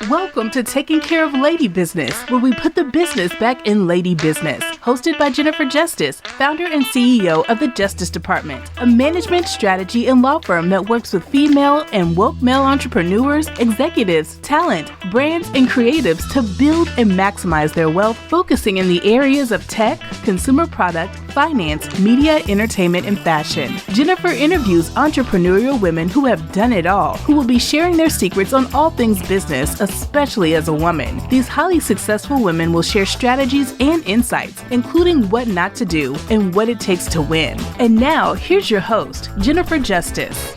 Welcome to Taking Care of Lady Business, where we put the business back in lady business. Hosted by Jennifer Justice, founder and CEO of the Justice Department, a management strategy and law firm that works with female and woke male entrepreneurs, executives, talent, brands, and creatives to build and maximize their wealth, focusing in the areas of tech, consumer product, finance, media, entertainment, and fashion. Jennifer interviews entrepreneurial women who have done it all, who will be sharing their secrets on all things business, especially as a woman. These highly successful women will share strategies and insights, including what not to do and what it takes to win. And now, here's your host, Jennifer Justice.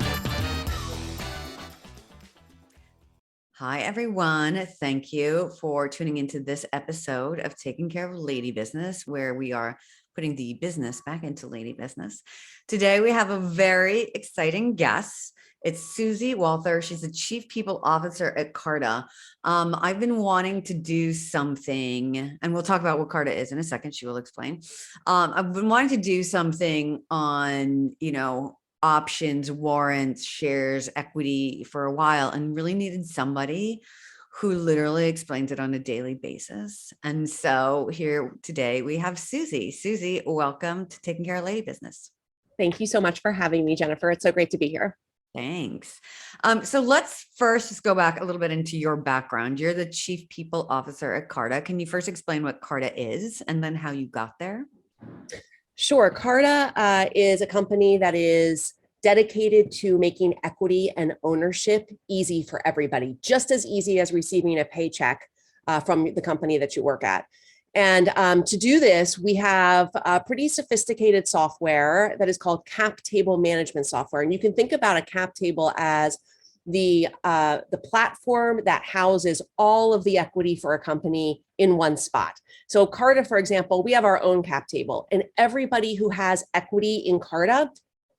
Hi, everyone. Thank you for tuning into this episode of Taking Care of Lady Business, where we are putting the business back into lady business. Today, we have a very exciting guest. It's Suzy Walther. She's the Chief People Officer at Carta. I've been wanting to do something, and we'll talk about what Carta is in a second. She will explain. I've been wanting to do something on, options, warrants, shares, equity for a while, and really needed somebody who literally explains it on a daily basis. And so here today we have Suzy. Suzy, welcome to Taking Care of Lady Business. Thank you so much for having me, Jennifer. It's so great to be here. Thanks. So let's first just go back a little bit into your background. You're the Chief People Officer at Carta. Can you first explain what Carta is and then how you got there? Sure. Carta is a company that is dedicated to making equity and ownership easy for everybody, just as easy as receiving a paycheck from the company that you work at. And to do this, we have a pretty sophisticated software that is called cap table management software. And you can think about a cap table as the platform that houses all of the equity for a company in one spot. So Carta, for example, we have our own cap table, and everybody who has equity in Carta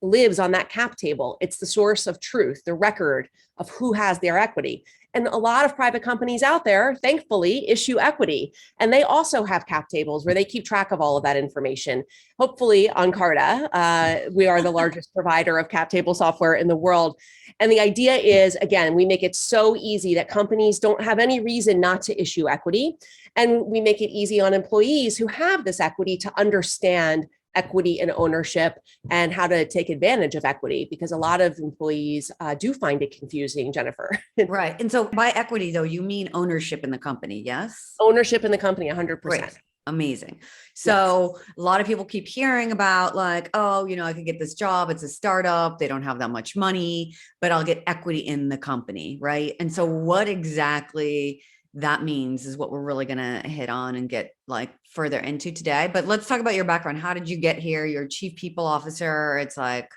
lives on that cap table. It's the source of truth, the record of who has their equity. And a lot of private companies out there, thankfully, issue equity. And they also have cap tables where they keep track of all of that information. Hopefully on Carta, we are the largest provider of cap table software in the world. And the idea is, again, we make it so easy that companies don't have any reason not to issue equity. And we make it easy on employees who have this equity to understand equity and ownership and how to take advantage of equity, because a lot of employees do find it confusing, Jennifer. Right. And so by equity, though, you mean ownership in the company, yes? Ownership in the company, 100%. Great. Amazing. So yes. A lot of people keep hearing about like, oh, I could get this job. It's a startup. They don't have that much money, but I'll get equity in the company, right? And so what exactly that means is what we're really going to hit on and get like further into today. But let's talk about your background. How did you get here? You're Chief People Officer. It's like,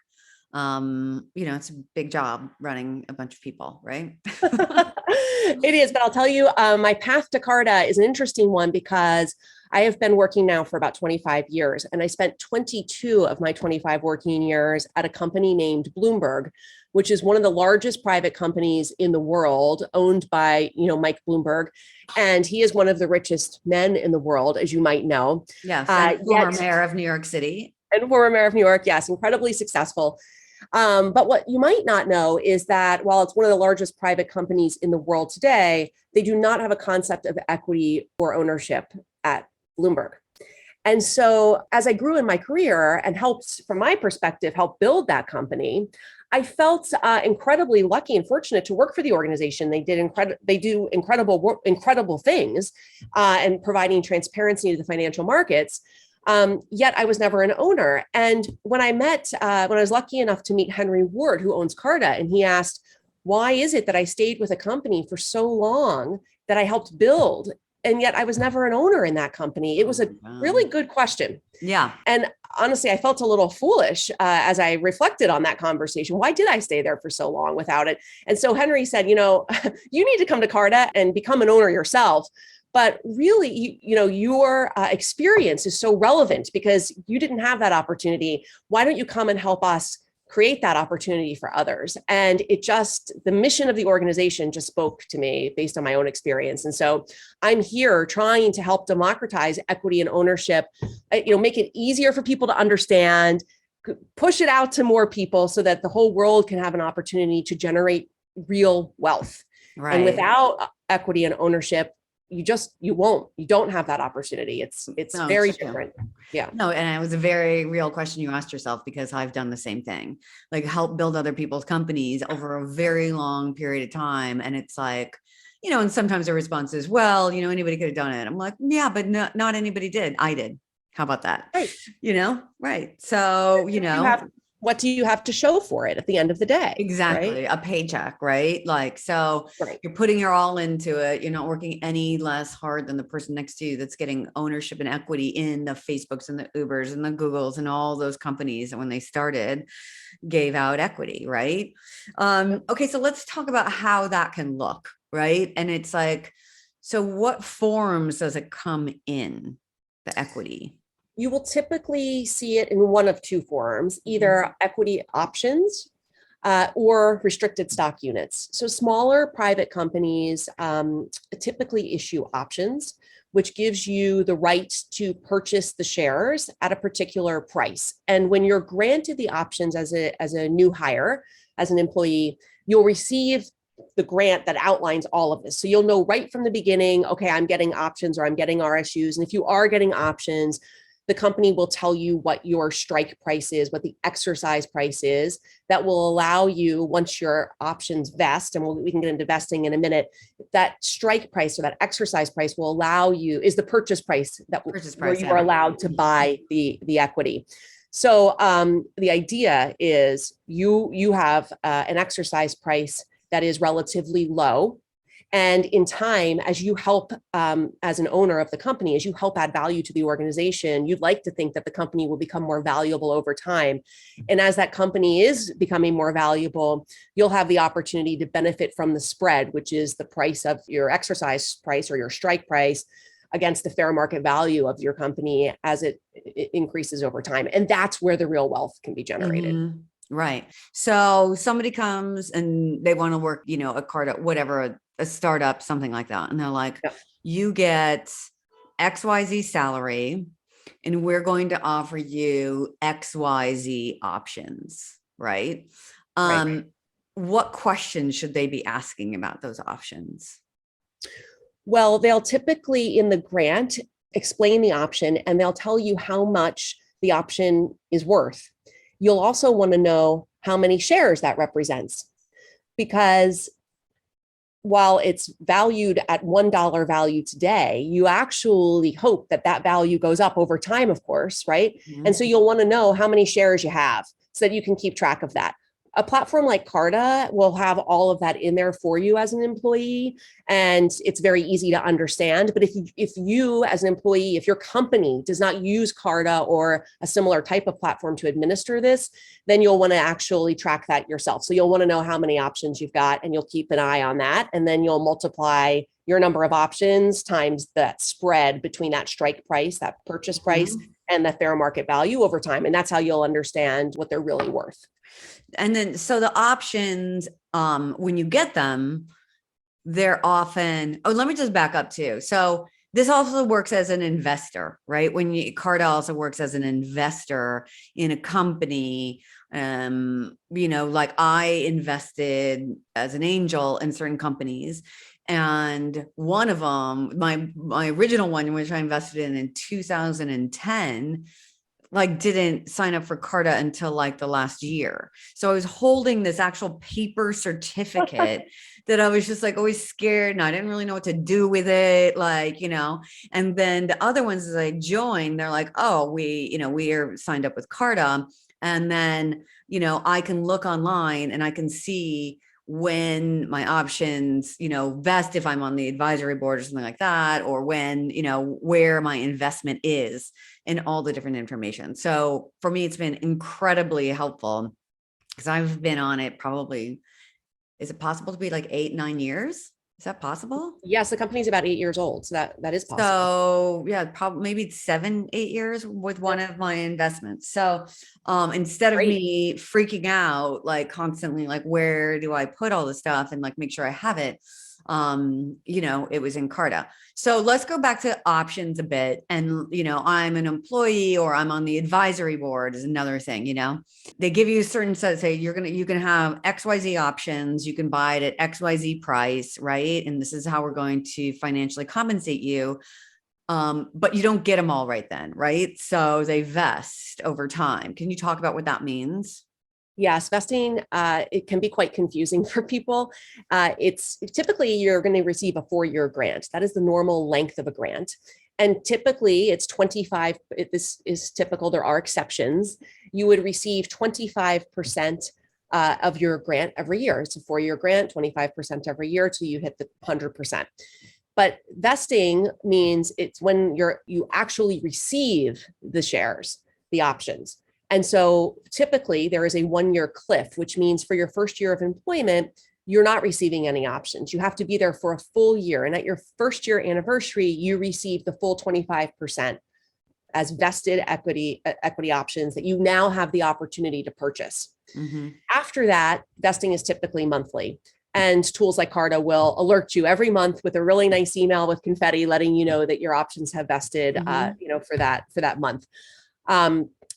it's a big job running a bunch of people, right? It is, but I'll tell you, my path to Carta is an interesting one because I have been working now for about 25 years, and I spent 22 of my 25 working years at a company named Bloomberg, which is one of the largest private companies in the world, owned by, Mike Bloomberg. And he is one of the richest men in the world, as you might know. Yes, former mayor of New York City. And former mayor of New York, yes, incredibly successful. But what you might not know is that while it's one of the largest private companies in the world today, they do not have a concept of equity or ownership at Bloomberg. And so as I grew in my career and helped, from my perspective, help build that company, I felt incredibly lucky and fortunate to work for the organization. They do incredible things and providing transparency to the financial markets. Yet I was never an owner. And when I was lucky enough to meet Henry Ward, who owns Carta, and he asked, why is it that I stayed with a company for so long that I helped build, and yet I was never an owner in that company? It was a really good question. Yeah. And honestly, I felt a little foolish as I reflected on that conversation. Why did I stay there for so long without it? And so Henry said, you need to come to Carta and become an owner yourself. But really, your experience is so relevant because you didn't have that opportunity. Why don't you come and help us create that opportunity for others? And the mission of the organization just spoke to me based on my own experience. And so I'm here trying to help democratize equity and ownership, make it easier for people to understand, push it out to more people so that the whole world can have an opportunity to generate real wealth. Right. And without equity and ownership, you don't have that opportunity. It's No, very it's true. different. Yeah. No, and it was a very real question you asked yourself, because I've done the same thing, like help build other people's companies over a very long period of time. And it's like, and sometimes the response is, well, anybody could have done it. I'm like, yeah, but not anybody did. I did. How about that? Right. Right. So, what do you have to show for it at the end of the day? exactly. Right? A paycheck, right? Like, so Right. you're putting your all into it. You're not working any less hard than the person next to you that's getting ownership and equity in the Facebooks and the Ubers and the Googles and all those companies that when they started gave out equity, right? Okay, so let's talk about how that can look, right? And it's like, so what forms does it come in, the equity? You will typically see it in one of two forms, either equity options or restricted stock units. So smaller private companies typically issue options, which gives you the right to purchase the shares at a particular price. And when you're granted the options as a new hire, as an employee, you'll receive the grant that outlines all of this. So you'll know right from the beginning, okay, I'm getting options or I'm getting RSUs. And if you are getting options, the company will tell you what your strike price is, what the exercise price is, that will allow you, once your options vest, and we can get into vesting in a minute, that strike price or that exercise price will allow you, is the purchase price where you are allowed to buy the equity. So the idea is you have an exercise price that is relatively low. And in time, as you help, as an owner of the company, as you help add value to the organization, you'd like to think that the company will become more valuable over time. And as that company is becoming more valuable, you'll have the opportunity to benefit from the spread, which is the price of your exercise price or your strike price against the fair market value of your company as it increases over time. And that's where the real wealth can be generated. Mm-hmm. Right. So somebody comes and they want to work, a Carta, whatever, a startup, something like that. And they're like, Yep. You get XYZ salary, and we're going to offer you XYZ options. Right. Right. What questions should they be asking about those options? Well, they'll typically in the grant explain the option and they'll tell you how much the option is worth. You'll also want to know how many shares that represents, because while it's valued at $1 value today, you actually hope that that value goes up over time, of course, right? Mm-hmm. And so you'll want to know how many shares you have so that you can keep track of that. A platform like Carta will have all of that in there for you as an employee, and it's very easy to understand. But if you as an employee, if your company does not use Carta or a similar type of platform to administer this, then you'll want to actually track that yourself. So you'll want to know how many options you've got, and you'll keep an eye on that. And then you'll multiply your number of options times that spread between that strike price, that purchase price, and the fair market value over time. And that's how you'll understand what they're really worth. And then, so the options, when you get them, they're often, let me just back up too. So this also works as an investor, right? Carta also works as an investor in a company. Like I invested as an angel in certain companies. And one of them, my original one, which I invested in 2010, like didn't sign up for Carta until like the last year. So I was holding this actual paper certificate that I was just like always scared, and I didn't really know what to do with it. And then the other ones as I joined, they're like, oh, we are signed up with Carta. And then, I can look online and I can see when my options, vest if I'm on the advisory board or something like that, or when, where my investment is and all the different information. So for me, it's been incredibly helpful because I've been on it probably, is it possible to be like 8-9 years? Is that possible? Yes, the company's about 8 years old. So that is possible. So yeah, probably maybe 7-8 years with one of my investments. So instead of me freaking out, like constantly, like, where do I put all this stuff and like make sure I have it? It was in Carta. So let's go back to options a bit. And, I'm an employee or I'm on the advisory board is another thing, they give you a certain set, say you can have XYZ options. You can buy it at XYZ price, right? And this is how we're going to financially compensate you. But you don't get them all right then, right? So they vest over time. Can you talk about what that means? Yes, vesting, it can be quite confusing for people. It's typically you're going to receive a 4-year grant. That is the normal length of a grant. And typically it's 25, this is typical, there are exceptions. You would receive 25% of your grant every year. It's a 4-year grant, 25% every year till you hit the 100%. But vesting means it's when you actually receive the shares, the options. And so typically there is a 1-year cliff, which means for your first year of employment, you're not receiving any options. You have to be there for a full year. And at your first year anniversary, you receive the full 25% as vested equity options that you now have the opportunity to purchase. Mm-hmm. After that, vesting is typically monthly. And tools like Carta will alert you every month with a really nice email with confetti letting you know that your options have vested, for that month.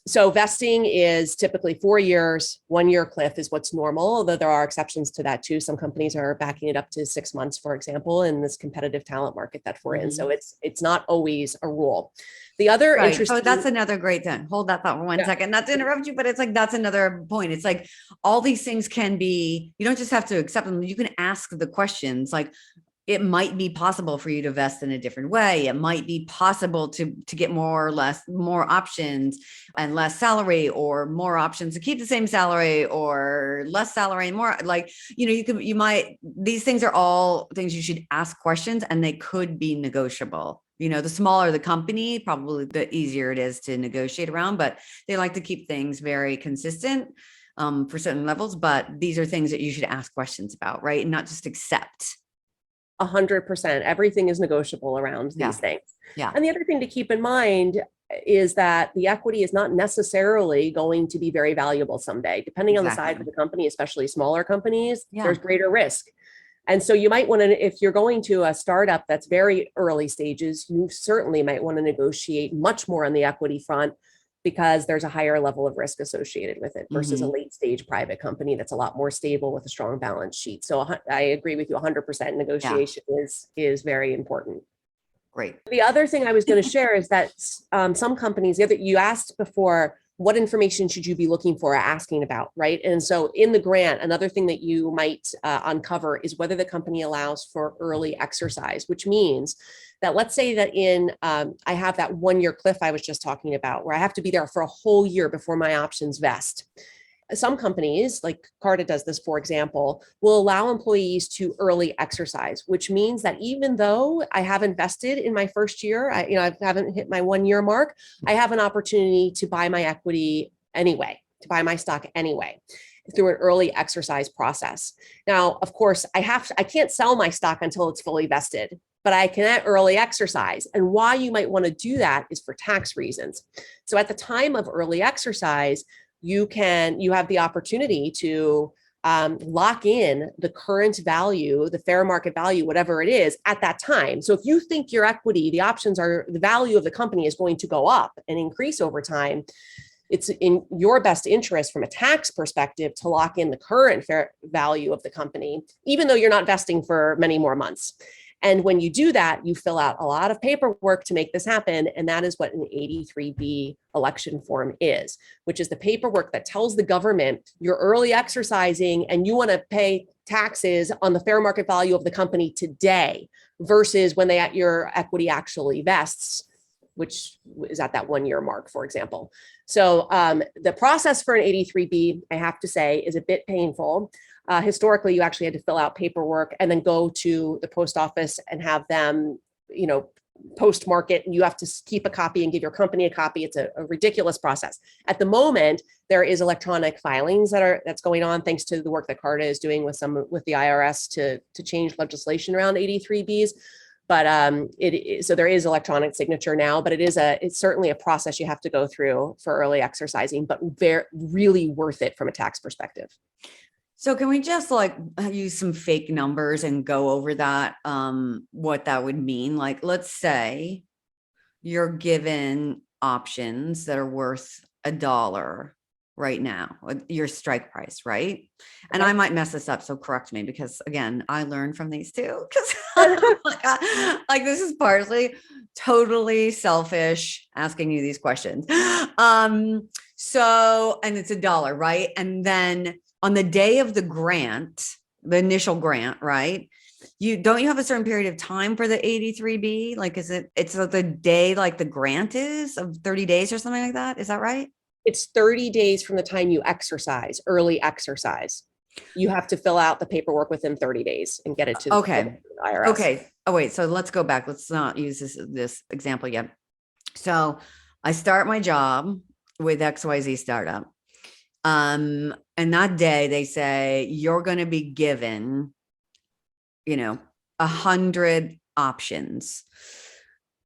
So vesting is typically 4 years, 1-year cliff is what's normal, although there are exceptions to that too. Some companies are backing it up to 6 months, for example, in this competitive talent market that we're in. So it's not always a rule. The other interesting. So that's another great thing. Hold that thought for one second. Not to interrupt you, but it's like, that's another point. It's like all these things can be, you don't just have to accept them. You can ask the questions like, it might be possible for you to vest in a different way. It might be possible to get more options and less salary, or more options to keep the same salary, or less salary and more, like, these things are all things you should ask questions, and they could be negotiable. The smaller the company, probably the easier it is to negotiate around, but they like to keep things very consistent for certain levels. But these are things that you should ask questions about, right? And not just accept. 100%. Everything is negotiable around these things. Yeah. And the other thing to keep in mind is that the equity is not necessarily going to be very valuable someday, depending on the size of the company, especially smaller companies, there's greater risk. And so you might want to, if you're going to a startup that's very early stages, you certainly might want to negotiate much more on the equity front, because there's a higher level of risk associated with it versus a late stage private company that's a lot more stable with a strong balance sheet. So I agree with you 100%. Negotiation is very important. Great. The other thing I was going to share is that some companies, you asked before, what information should you be looking for or asking about, right? And so in the grant, another thing that you might uncover is whether the company allows for early exercise, which means that let's say that I have that 1-year cliff I was just talking about, where I have to be there for a whole year before my options vest. Some companies, like Carta does this, for example, will allow employees to early exercise, which means that even though I haven't vested in my first year, I haven't hit my 1-year mark, I have an opportunity to buy my equity anyway, to buy my stock anyway, through an early exercise process. Now, of course, I can't sell my stock until it's fully vested, but I can early exercise. And why you might want to do that is for tax reasons. So at the time of early exercise, you have the opportunity to lock in the current value, the fair market value, whatever it is at that time. So if you think your equity, the value of the company is going to go up and increase over time, it's in your best interest from a tax perspective to lock in the current fair value of the company, even though you're not vesting for many more months. And when you do that, you fill out a lot of paperwork to make this happen. And that is what an 83B election form is, which is the paperwork that tells the government you're early exercising and you want to pay taxes on the fair market value of the company today versus when your equity actually vests, which is at that 1-year mark, for example. So the process for an 83B, I have to say, is a bit painful. Historically, you actually had to fill out paperwork and then go to the post office and have them, postmark it. And you have to keep a copy and give your company a copy. It's a ridiculous process. At the moment, there is electronic filings that's going on, thanks to the work that Carta is doing with the IRS to change legislation around 83Bs. But so there is electronic signature now, but it's certainly a process you have to go through for early exercising, but really worth it from a tax perspective. So can we just like use some fake numbers and go over that, what that would mean? Like, let's say you're given options that are worth $1 right now, your strike price, right? And I might mess this up, so correct me, because again, I learn from these too. Because like this is partly totally selfish asking you these questions. So, and it's $1, right? And then on the day of the grant, the initial grant, right? You have a certain period of time for the 83B? Like, it's the day like the grant is of 30 days or something like that? Is that right? It's 30 days from the time you exercise, early exercise. You have to fill out the paperwork within 30 days and get it to Okay. the IRS. Okay. Oh, wait. So let's go back. Let's not use this example yet. So I start my job with XYZ startup. And that day they say, you're going to be given, 100 options.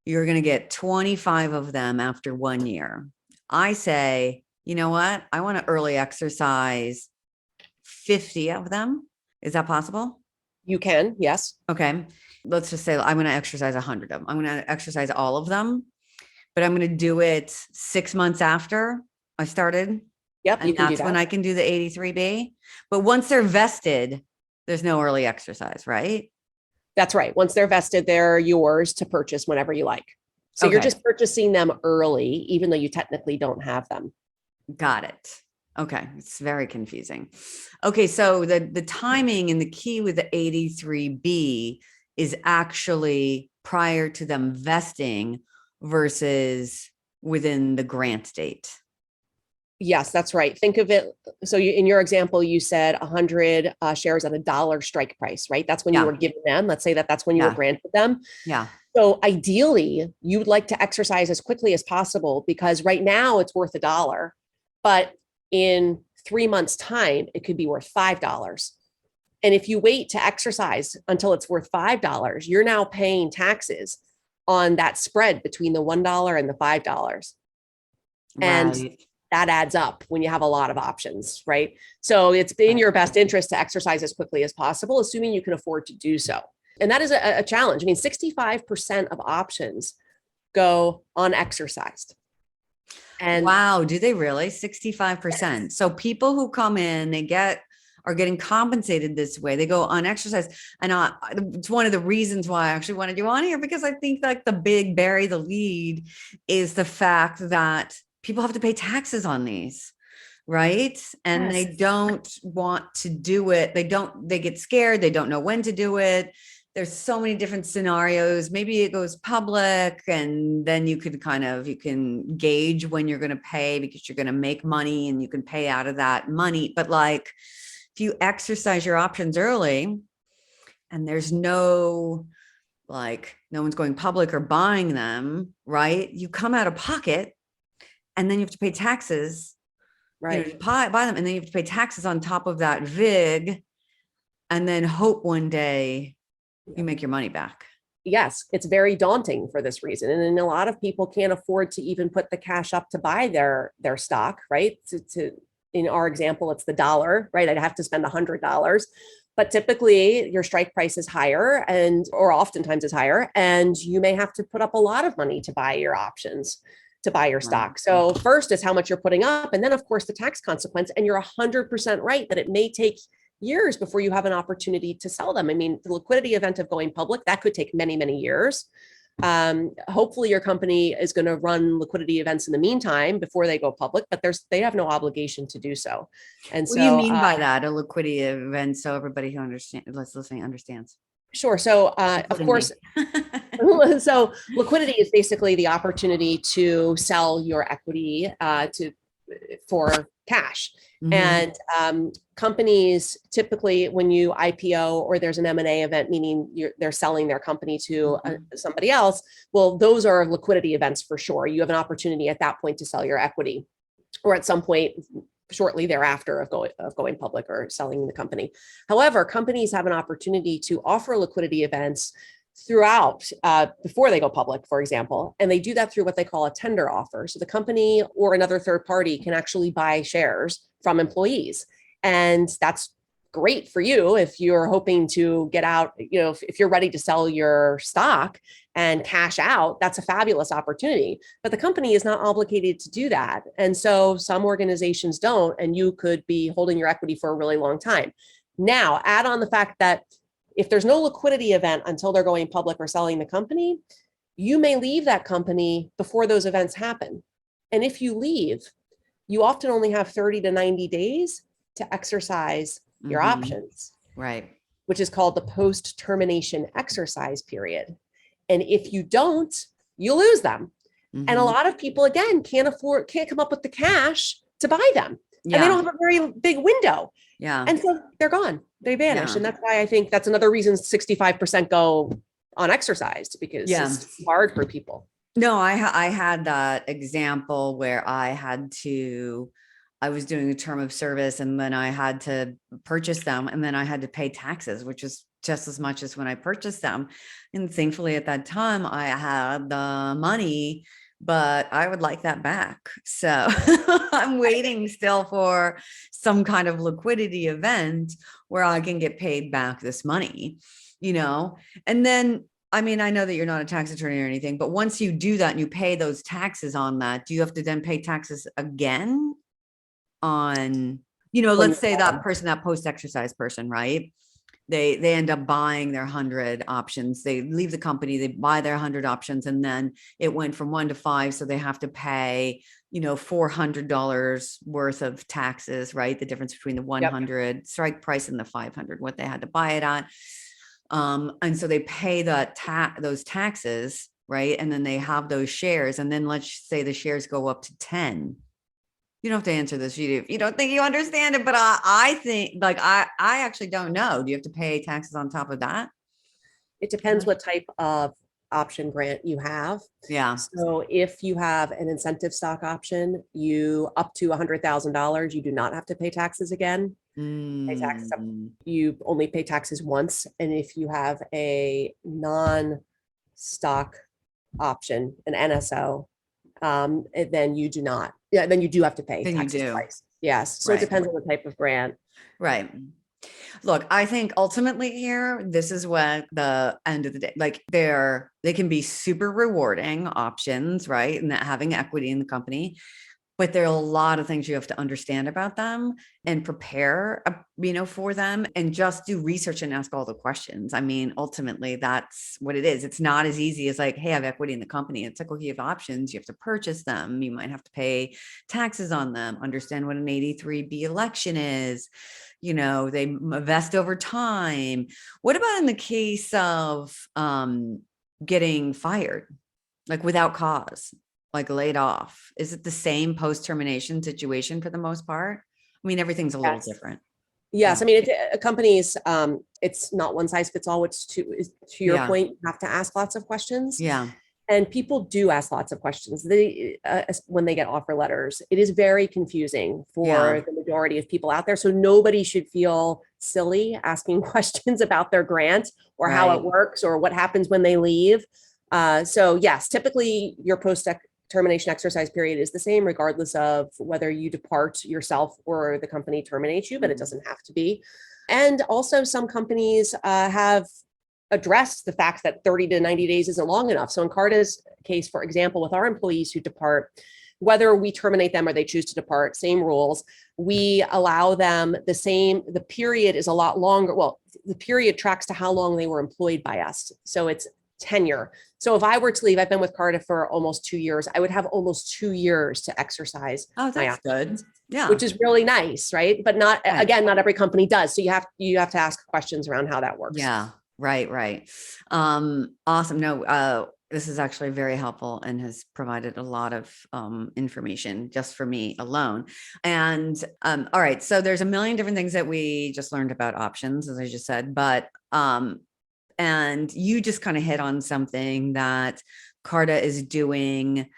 You're going to get 25 of them after 1 year. I say, you know what? I want to early exercise 50 of them. Is that possible? You can, yes. Okay. Let's just say I'm going to exercise 100 of them. I'm going to exercise all of them, but I'm going to do it 6 months after I started. Yep. And that's when I can do the 83B. But once they're vested, there's no early exercise, right? That's right. Once they're vested, they're yours to purchase whenever you like. So you're just purchasing them early, even though you technically don't have them. Got it. Okay. It's very confusing. Okay. So the timing and the key with the 83B is actually prior to them vesting versus within the grant date. Yes, that's right. Think of it. So in your example, you said 100 shares at $1 strike price, right? That's when you were given them. Let's say that's when you were granted them. Yeah. So ideally, you would like to exercise as quickly as possible because right now it's worth $1, but in 3 months' time, it could be worth $5. And if you wait to exercise until it's worth $5, you're now paying taxes on that spread between the $1 and the $5. And that adds up when you have a lot of options, right? So it's in your best interest to exercise as quickly as possible, assuming you can afford to do so. And that is a challenge. I mean, 65% of options go unexercised. And wow, do they really? 65%. So people who come in, are getting compensated this way. They go unexercised. And it's one of the reasons why I actually wanted you on here, because I think like the big bury the lead is the fact that people have to pay taxes on these, right? And they don't want to do it. They get scared. They don't know when to do it. There's so many different scenarios. Maybe it goes public and then you can gauge when you're going to pay because you're going to make money and you can pay out of that money. But like, if you exercise your options early and there's no one's going public or buying them, right? You come out of pocket and then you have to pay taxes, right. To buy them. And then you have to pay taxes on top of that VIG and then hope one day you make your money back. Yes, it's very daunting for this reason. And then a lot of people can't afford to even put the cash up to buy their stock, right? In our example, it's the $1, right? I'd have to spend $100. But typically your strike price is higher or oftentimes is higher. And you may have to put up a lot of money to buy your options, to buy your stock. So first is how much you're putting up. And then of course the tax consequence. And you're 100% right that it may take years before you have an opportunity to sell them. I mean, the liquidity event of going public, that could take many, many years. Hopefully your company is going to run liquidity events in the meantime before they go public, but they have no obligation to do so. And what do you mean by that, a liquidity event? So everybody who listening understands. Sure. So, of course, so liquidity is basically the opportunity to sell your equity for cash. And companies typically, when you IPO or there's an M&A event, meaning they're selling their company to somebody else, well, those are liquidity events for sure. You have an opportunity at that point to sell your equity, or at some point shortly thereafter of going public or selling the company. However, companies have an opportunity to offer liquidity events throughout before they go public, for example, and they do that through what they call a tender offer. So the company or another third party can actually buy shares from employees, and that's great for you if you're hoping to get out, if you're ready to sell your stock and cash out, that's a fabulous opportunity. But the company is not obligated to do that. And so some organizations don't, and you could be holding your equity for a really long time. Now, add on the fact that if there's no liquidity event until they're going public or selling the company, you may leave that company before those events happen. And if you leave, you often only have 30 to 90 days to exercise your options, right? Which is called the post-termination exercise period. And if you don't, you lose them. And a lot of people, again, can't come up with the cash to buy them. And they don't have a very big window. And so they're gone. They vanish. And that's why I think that's another reason 65% go unexercised, because it's hard for people. No, I had that example where I was doing a term of service, and then I had to purchase them, and then I had to pay taxes, which is just as much as when I purchased them. And thankfully at that time I had the money, but I would like that back. So I'm waiting still for some kind of liquidity event where I can get paid back this money, and then, I mean, I know that you're not a tax attorney or anything, but once you do that and you pay those taxes on that, do you have to then pay taxes again on, let's say that person, that post-exercise person, right? They end up buying their 100 options. They leave the company, they buy their 100 options, and then it went from 1 to 5. So they have to pay, $400 worth of taxes, right? The difference between the 100 strike price and the 500, what they had to buy it at. And so they pay those taxes, right? And then they have those shares. And then let's say the shares go up to 10. You don't have to answer this if you don't think you understand it, but I think, like, I actually don't know. Do you have to pay taxes on top of that? It depends what type of option grant you have. Yeah. So if you have an incentive stock option, you up to $100,000, you do not have to pay taxes again. Pay taxes up, you only pay taxes once. And if you have a non-stock option, an NSO, then you do not. Yeah, then you do have to pay taxes twice. Yes. So it depends on the type of grant. Right. Look, I think ultimately here, this is what the end of the day, like they can be super rewarding options, right? And that having equity in the company, but there are a lot of things you have to understand about them and prepare, for them, and just do research and ask all the questions. I mean, ultimately that's what it is. It's not as easy as like, hey, I have equity in the company. It's like, okay, you have options. You have to purchase them. You might have to pay taxes on them, understand what an 83B election is. They vest over time. What about in the case of getting fired, like without cause? Like laid off? Is it the same post-termination situation for the most part? I mean, everything's a little different. Yes. I mean, companies, it's not one size fits all. It's to your point, you have to ask lots of questions. Yeah. And people do ask lots of questions. When they get offer letters, it is very confusing for the majority of people out there. So nobody should feel silly asking questions about their grant or how it works or what happens when they leave. So yes, typically your post-termination exercise period is the same, regardless of whether you depart yourself or the company terminates you, but it doesn't have to be. And also some companies have addressed the fact that 30 to 90 days isn't long enough. So in Carta's case, for example, with our employees who depart, whether we terminate them or they choose to depart, same rules, we allow them the period is a lot longer. Well, the period tracks to how long they were employed by us. So it's tenure. So if I were to leave, I've been with Carta for almost 2 years. I would have almost 2 years to exercise. Oh, that's good. Yeah. Which is really nice, right? But again, not every company does. So you have to ask questions around how that works. Yeah. Right. Awesome. No, this is actually very helpful and has provided a lot of information just for me alone. And all right, so there's a million different things that we just learned about options, as I just said, but and you just kind of hit on something that Carta is doing,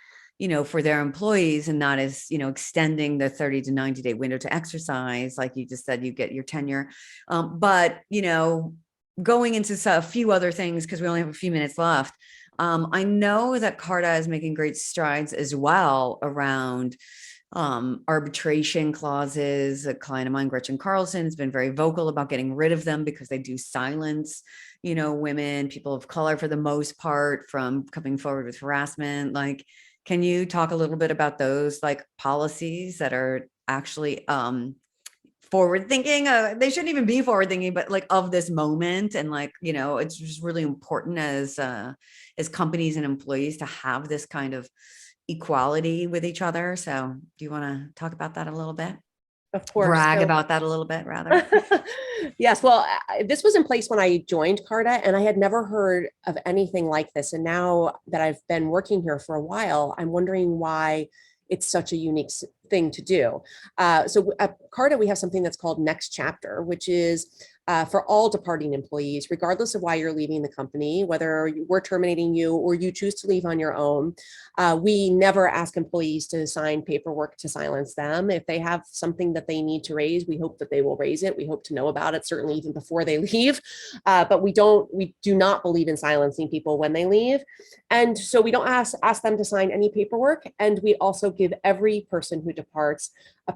for their employees, and that is, extending the 30 to 90 day window to exercise. Like you just said, you get your tenure. But, going into a few other things, because we only have a few minutes left. I know that Carta is making great strides as well around arbitration clauses. A client of mine, Gretchen Carlson, has been very vocal about getting rid of them because they do silence, women, people of color for the most part from coming forward with harassment. Like, can you talk a little bit about those like policies that are actually forward thinking? They shouldn't even be forward thinking, but like of this moment. And like, it's just really important as companies and employees to have this kind of equality with each other. So do you want to talk about that a little bit? Of course. Brag about that a little bit, rather. Yes. Well, this was in place when I joined Carta, and I had never heard of anything like this. And now that I've been working here for a while, I'm wondering why it's such a unique thing to do. So at Carta, we have something that's called Next Chapter, which is for all departing employees, regardless of why you're leaving the company, whether we're terminating you or you choose to leave on your own. We never ask employees to sign paperwork to silence them. If they have something that they need to raise, we hope that they will raise it. We hope to know about it, certainly even before they leave. But we do not believe in silencing people when they leave. And so we don't ask them to sign any paperwork. And we also give every person who departs a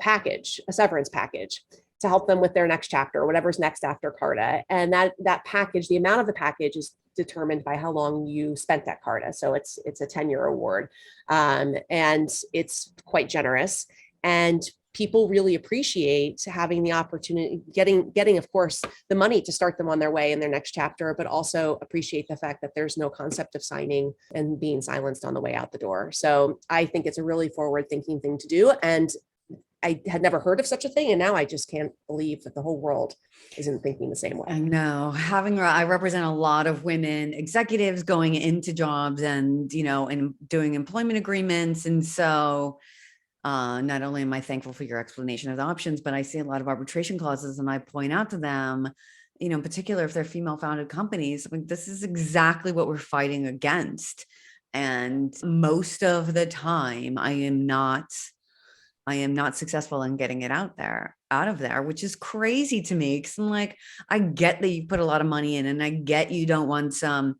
severance package, to help them with their next chapter or whatever's next after Carta. And that package, the amount of the package is determined by how long you spent at Carta. So it's a 10-year award, and it's quite generous. And people really appreciate having the opportunity, getting, of course, the money to start them on their way in their next chapter, but also appreciate the fact that there's no concept of signing and being silenced on the way out the door. So I think it's a really forward-thinking thing to do. And I had never heard of such a thing. And now I just can't believe that the whole world isn't thinking the same way. I know. I represent a lot of women executives going into jobs and, and doing employment agreements. And so not only am I thankful for your explanation of the options, but I see a lot of arbitration clauses, and I point out to them, in particular, if they're female founded companies, I mean, this is exactly what we're fighting against. And most of the time I am not successful in getting it out of there, which is crazy to me. Cause I'm like, I get that you put a lot of money in, and I get you don't want some,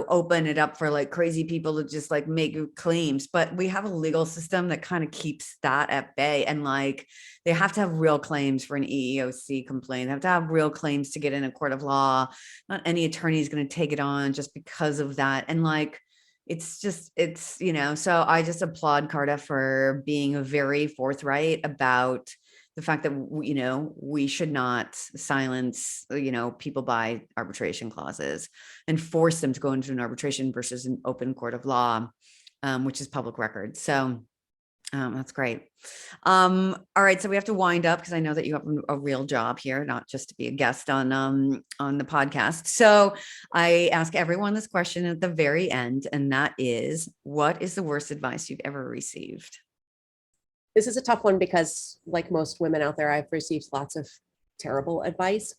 open it up for like crazy people to just like make claims, but we have a legal system that kind of keeps that at bay. And like, they have to have real claims for an EEOC complaint. They have to have real claims to get in a court of law. Not any attorney is going to take it on just because of that. And like, so I just applaud Carta for being very forthright about the fact that, we should not silence, people by arbitration clauses and force them to go into an arbitration versus an open court of law, which is public record. So that's great. All right. So we have to wind up because I know that you have a real job here, not just to be a guest on the podcast. So I ask everyone this question at the very end, and that is, what is the worst advice you've ever received? This is a tough one because, like most women out there, I've received lots of terrible advice.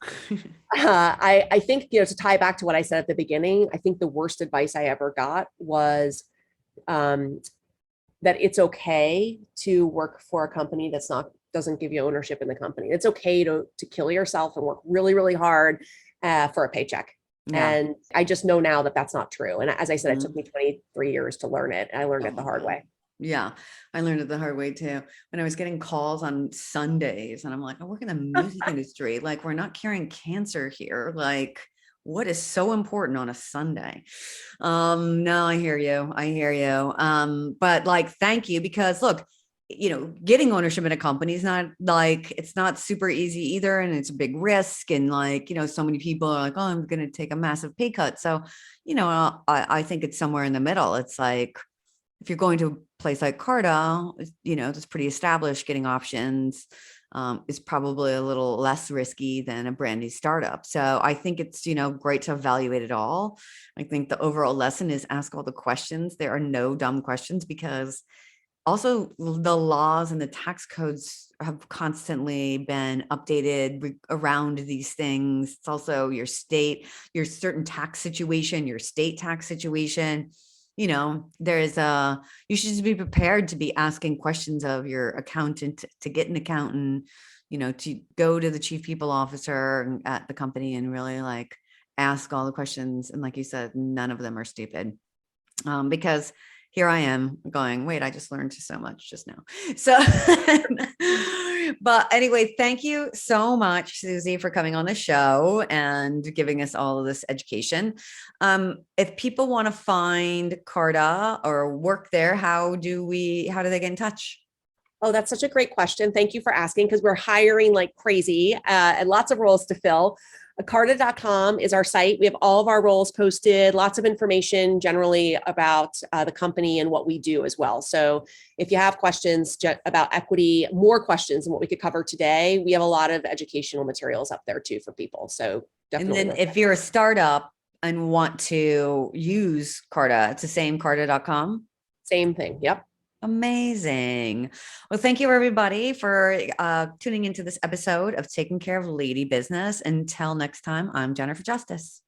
I think, to tie back to what I said at the beginning, I think the worst advice I ever got was that it's okay to work for a company doesn't give you ownership in the company. It's okay to kill yourself and work really, really hard for a paycheck. Yeah. And I just know now that that's not true. And as I said, it took me 23 years to learn it. And I learned it the hard way. Yeah, I learned it the hard way too. When I was getting calls on Sundays, and I'm like, I work in the music industry. Like, we're not curing cancer here. Like, what is so important on a Sunday? No, I hear you. But like, thank you, because look, getting ownership in a company is not like, it's not super easy either. And it's a big risk. And like, so many people are like, oh, I'm going to take a massive pay cut. So, I think it's somewhere in the middle. It's like, if you're going to a place like Carta, that's pretty established, getting options is probably a little less risky than a brand new startup. So I think it's, great to evaluate it all. I think the overall lesson is ask all the questions. There are no dumb questions, because also the laws and the tax codes have constantly been updated around these things. It's also your certain tax situation, your state tax situation. You should just be prepared to be asking questions of your accountant, to get an accountant, to go to the chief people officer at the company and really like ask all the questions. And like you said, none of them are stupid, because here I am going, wait, I just learned so much just now. So, but anyway, thank you so much, Suzy, for coming on the show and giving us all of this education. If people want to find Carta or work there, how do they get in touch? Oh, that's such a great question. Thank you for asking, because we're hiring like crazy and lots of roles to fill. Carta.com is our site. We have all of our roles posted, lots of information generally about the company and what we do as well. So if you have questions about equity, more questions than what we could cover today, we have a lot of educational materials up there too for people. So definitely. And then if you're a startup and want to use Carta, it's the same Carta.com. Same thing. Yep. Amazing. Well, thank you everybody for tuning into this episode of Taking Care of Lady Business. Until next time, I'm Jennifer Justice.